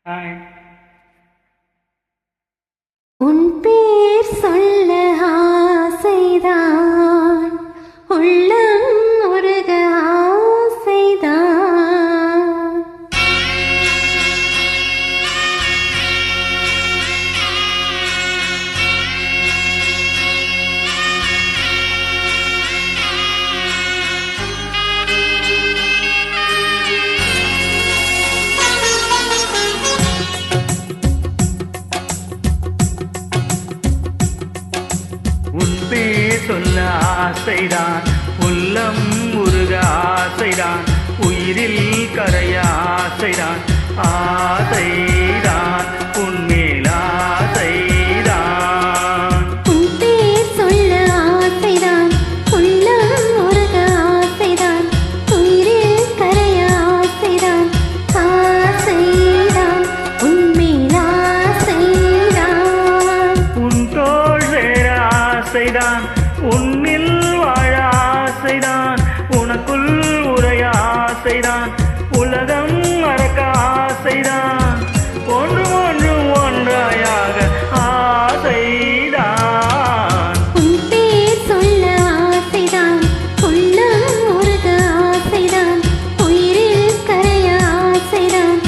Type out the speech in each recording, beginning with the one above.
Hi. உன் பேர் சொல்ல ஆசைதான், உள்ளம் உருக ஆசைதான். உன் பேர் சொல்ல ஆசைதான், உள்ளம் உருக ஆசைதான், உயிரில் கரைய ஆசைதான், ஆசைதான் உன்மேல் ஆசைதான். உன் பேர் சொல்ல ஆசைதான், உள்ளம் உருக ஆசைதான், உயிரில் கரைய ஆசைதான், ஆசைதான் உன்மேல் ஆசைதான். உன் தோள் சேர ஆசைதான், உன்னில் வாழ ஆசைதான், உனக்குள் உரைய ஆசைதான், உலகம் மறக்க ஆசைதான், ஒன்றும் ஒன்றும் ஒன்றாயாக ஆசைதான். உன் பேர் சொல்ல ஆசைதான், உள்ளம் உருக ஆசைதான், உயிரில் கரைய ஆசைதான்,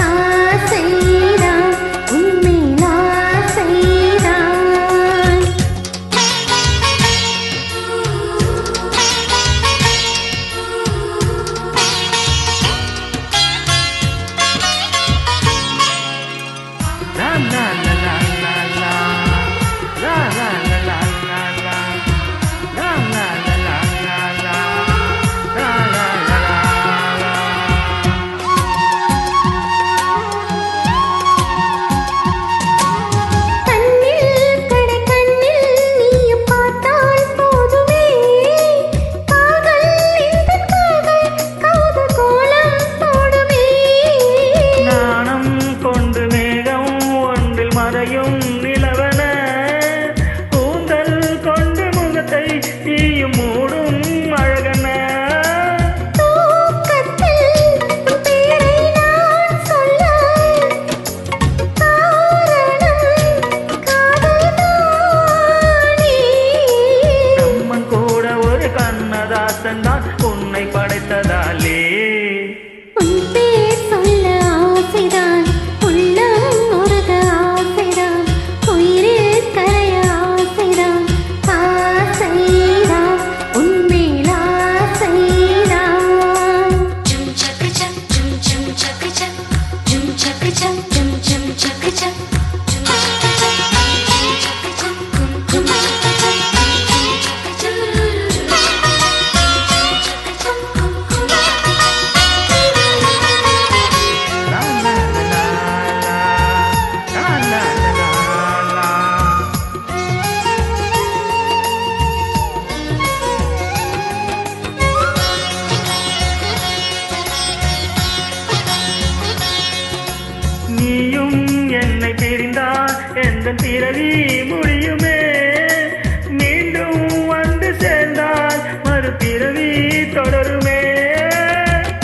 ஆசைதான் உன்மேல் ஆசைதான். La la la la la la, la la la la la la, la la la la la la, la la la la la. கண்ணில் கடை கண்ணில் நீயும் பார்த்தால் போதுமே, காதல் இந்த காதல் காதல் கோலம் போடுமே. நாணம் கொண்டு மேகம் ஒன்றில் மறையும் நிலவன, கூந்தல் கொண்டு முகத்தை தீயும் மூடும் அழகன. தூக்கத்தில் உன் பேரை நான் சொல்ல காரணம் காதல்தானே. நம்மன் கூட ஒரு கண்ணதாசன் தான் உன்னை படைத்ததாலே. உன் பேர் சொல்ல ஆசைதான், உள்ளம் உருக ஆசைதான், உயிரில் கரைய ஆசைதான், ஆசைதான் உன்மேல் ஆசைதான். Jum chaka chak, jum jum chaka chak, jum chaka chak, jum jum chaka chak, jum chaka chak, kum kum chaka chak, chaka chak, kum kum. La la la la la, la la la la la. நீயும் என்னை பிரிந்தால் எந்த பிறவி முடியுமே, மீண்டும் வந்து சேர்ந்தால் மறுபிறவி தொடருமே.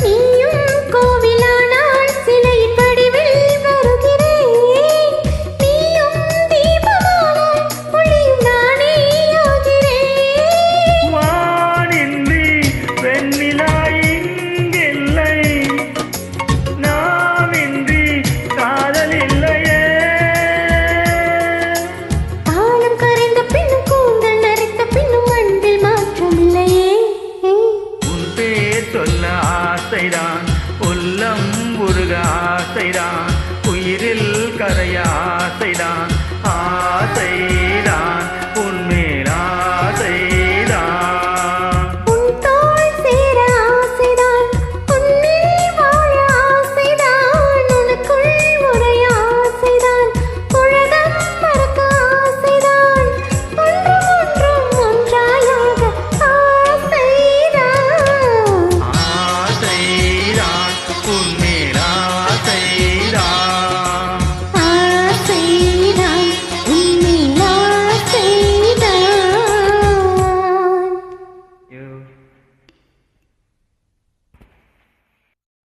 நீயும் கோவிலானால் சிலையின் வடிவில் வருகிறேன், நீயும் தீபமானால் ஒளியும் நானே ஆகிறேன். வானின்றி வெண்ணிலா இங்கில்லை, நாமின்றி காதல் இல்லையே. காலம் கரைந்த பின்னும் கூந்தல் நரைத்த பின்னும் அன்பில் மாற்றமில்லையே. உன் பேர் சொல்ல ஆசைதான், உள்ளம் உருக ஆசைதான், உயிரில் கரைய